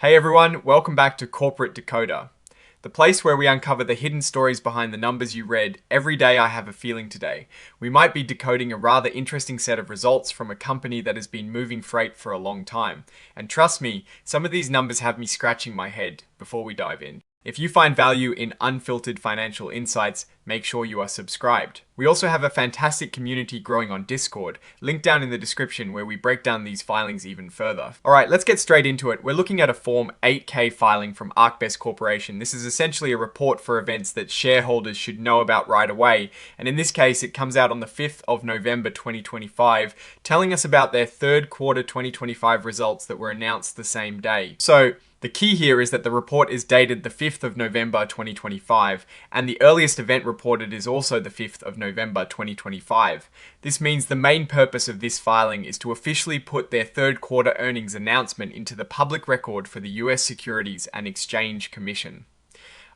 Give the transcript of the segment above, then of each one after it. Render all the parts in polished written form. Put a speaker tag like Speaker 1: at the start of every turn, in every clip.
Speaker 1: Hey everyone, welcome back to Corporate Decoder, the place where we uncover the hidden stories behind the numbers you read every day. I have a feeling today we might be decoding a rather interesting set of results from a company that has been moving freight for a long time. And trust me, some of these numbers have me scratching my head before we dive in. If you find value in unfiltered financial insights, make sure you are subscribed. We also have a fantastic community growing on Discord, linked down in the description, where we break down these filings even further. Alright, let's get straight into it. We're looking at a Form 8K filing from ArcBest's Corporation. This is essentially a report for events that shareholders should know about right away, and in this case it comes out on the 5th of November 2025, telling us about their third quarter 2025 results that were announced the same day. So, the key here is that the report is dated the 5th of November 2025, and the earliest event reported is also the 5th of November 2025. This means the main purpose of this filing is to officially put their third quarter earnings announcement into the public record for the US Securities and Exchange Commission.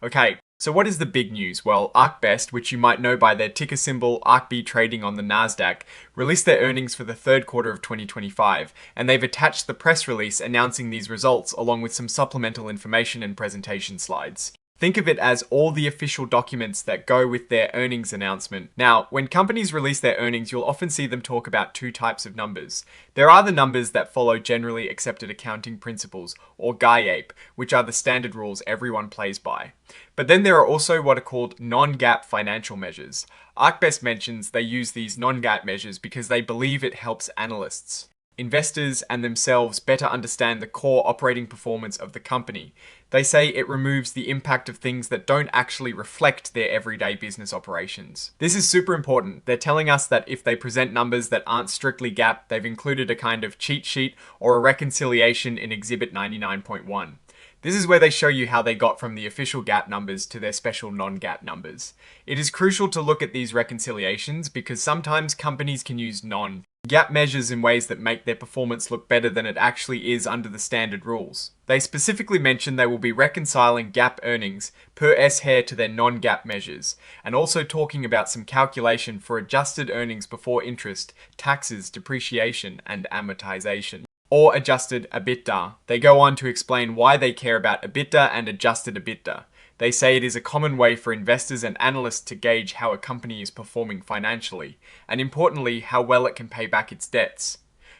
Speaker 1: Okay, so what is the big news? Well, ArcBest, which you might know by their ticker symbol ArcB trading on the Nasdaq, released their earnings for the third quarter of 2025, and they've attached the press release announcing these results along with some supplemental information and presentation slides. Think of it as all the official documents that go with their earnings announcement. Now, when companies release their earnings, you'll often see them talk about two types of numbers. There are the numbers that follow generally accepted accounting principles, or GAAP, which are the standard rules everyone plays by. But then there are also what are called non-GAAP financial measures. ArcBest mentions they use these non-GAAP measures because they believe it helps analysts, investors, and themselves better understand the core operating performance of the company. They say it removes the impact of things that don't actually reflect their everyday business operations. This is super important. They're telling us that if they present numbers that aren't strictly GAAP, they've included a kind of cheat sheet or a reconciliation in Exhibit 99.1. This is where they show you how they got from the official GAAP numbers to their special non-GAAP numbers. It is crucial to look at these reconciliations because sometimes companies can use non-GAAP measures in ways that make their performance look better than it actually is under the standard rules. They specifically mention they will be reconciling GAAP earnings per S-hair to their non-GAAP measures, and also talking about some calculation for adjusted earnings before interest, taxes, depreciation, and amortization, or adjusted EBITDA. They go on to explain why they care about EBITDA and adjusted EBITDA. They say it is a common way for investors and analysts to gauge how a company is performing financially, and importantly, how well it can pay back its debts.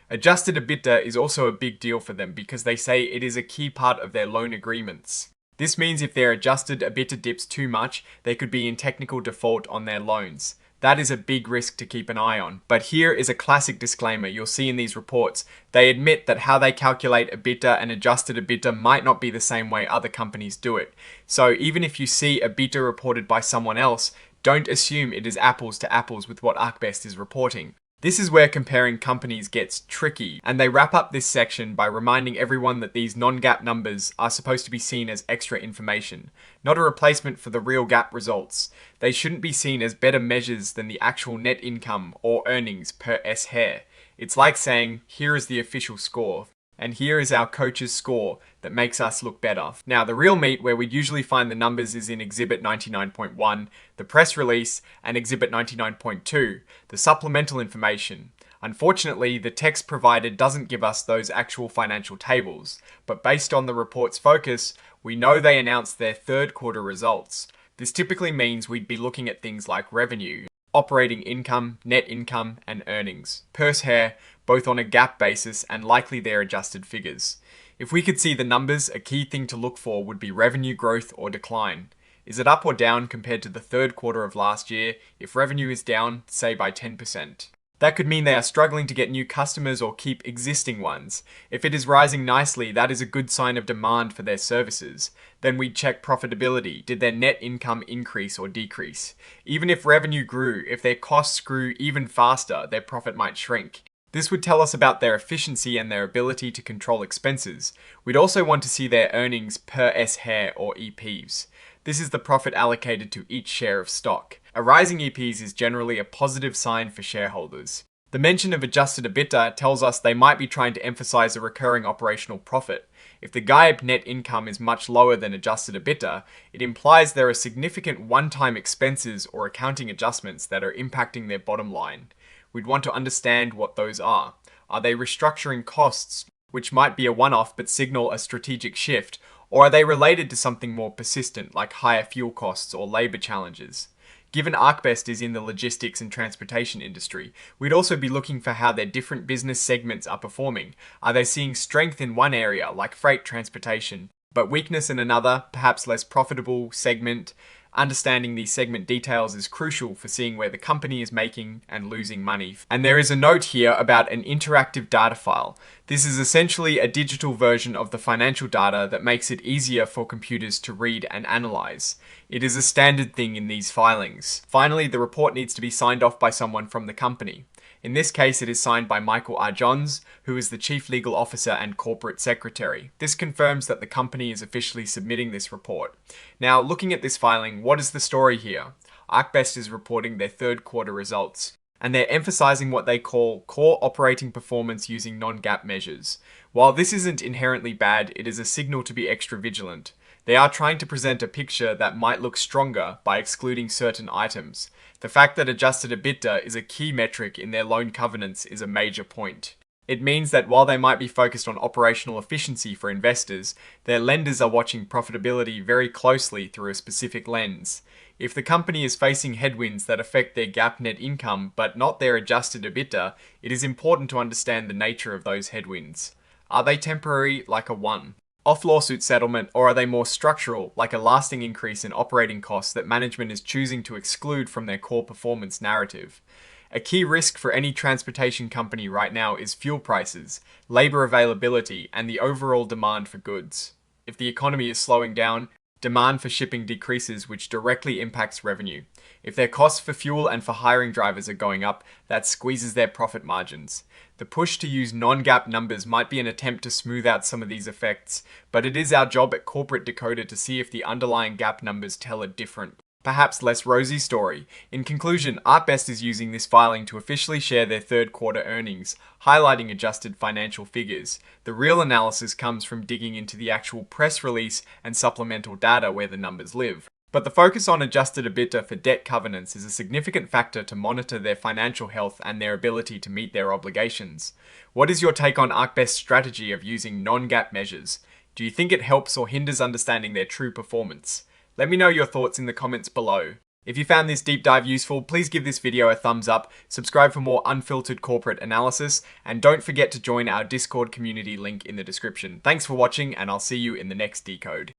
Speaker 1: Adjusted EBITDA is also a big deal for them because they say it is a key part of their loan agreements. This means if their adjusted EBITDA dips too much, they could be in technical default on their loans. That is a big risk to keep an eye on. But here is a classic disclaimer you'll see in these reports. They admit that how they calculate EBITDA and adjusted EBITDA might not be the same way other companies do it. So even if you see EBITDA reported by someone else, don't assume it is apples to apples with what ArcBest is reporting. This is where comparing companies gets tricky, and they wrap up this section by reminding everyone that these non-GAAP numbers are supposed to be seen as extra information, not a replacement for the real GAAP results. They shouldn't be seen as better measures than the actual net income or earnings per S-hair. It's like saying, here is the official score, and here is our coach's score that makes us look better. Now, the real meat where we'd usually find the numbers is in Exhibit 99.1, the press release, and Exhibit 99.2, the supplemental information. Unfortunately, the text provided doesn't give us those actual financial tables, but based on the report's focus, we know they announced their third quarter results. This typically means we'd be looking at things like revenue, operating income, net income, and earnings per share, both on a GAAP basis and likely their adjusted figures. If we could see the numbers, a key thing to look for would be revenue growth or decline. Is it up or down compared to the third quarter of last year? If revenue is down, say by 10%. That could mean they are struggling to get new customers or keep existing ones. If it is rising nicely, that is a good sign of demand for their services. Then we check profitability. Did their net income increase or decrease? Even if revenue grew, if their costs grew even faster, their profit might shrink. This would tell us about their efficiency and their ability to control expenses. We'd also want to see their earnings per S-hair or EPs. This is the profit allocated to each share of stock. A rising EPs is generally a positive sign for shareholders. The mention of adjusted EBITDA tells us they might be trying to emphasize a recurring operational profit. If the GAAP net income is much lower than adjusted EBITDA, it implies there are significant one-time expenses or accounting adjustments that are impacting their bottom line. We'd want to understand what those are. Are they restructuring costs? which might be a one-off but signal a strategic shift, or are they related to something more persistent, like higher fuel costs or labor challenges? Given ArcBest is in the logistics and transportation industry, we'd also be looking for how their different business segments are performing. Are they seeing strength in one area, like freight transportation, but weakness in another, perhaps less profitable segment? Understanding these segment details is crucial for seeing where the company is making and losing money. And there is a note here about an interactive data file. This is essentially a digital version of the financial data that makes it easier for computers to read and analyze. It is a standard thing in these filings. Finally, the report needs to be signed off by someone from the company. In this case, it is signed by Michael R. Johns, who is the Chief Legal Officer and Corporate Secretary. This confirms that the company is officially submitting this report. Now, looking at this filing, what is the story here? ArcBest is reporting their third quarter results, and they're emphasizing what they call core operating performance using non-GAAP measures. While this isn't inherently bad, it is a signal to be extra vigilant. They are trying to present a picture that might look stronger by excluding certain items. The fact that adjusted EBITDA is a key metric in their loan covenants is a major point. It means that while they might be focused on operational efficiency for investors, their lenders are watching profitability very closely through a specific lens. If the company is facing headwinds that affect their GAAP net income but not their adjusted EBITDA, it is important to understand the nature of those headwinds. Are they temporary, like a one-off lawsuit settlement, or are they more structural, like a lasting increase in operating costs that management is choosing to exclude from their core performance narrative? A key risk for any transportation company right now is fuel prices, labor availability, and the overall demand for goods. If the economy is slowing down, demand for shipping decreases, which directly impacts revenue. If their costs for fuel and for hiring drivers are going up, that squeezes their profit margins. The push to use non-GAAP numbers might be an attempt to smooth out some of these effects, but it is our job at Corporate Decoder to see if the underlying GAAP numbers tell a different, perhaps less rosy story. In conclusion, ArcBest is using this filing to officially share their third quarter earnings, highlighting adjusted financial figures. The real analysis comes from digging into the actual press release and supplemental data where the numbers live. But the focus on adjusted EBITDA for debt covenants is a significant factor to monitor their financial health and their ability to meet their obligations. What is your take on ArcBest's strategy of using non-GAAP measures? Do you think it helps or hinders understanding their true performance? Let me know your thoughts in the comments below. If you found this deep dive useful, please give this video a thumbs up, subscribe for more unfiltered corporate analysis, and don't forget to join our Discord community link in the description. Thanks for watching, and I'll see you in the next decode.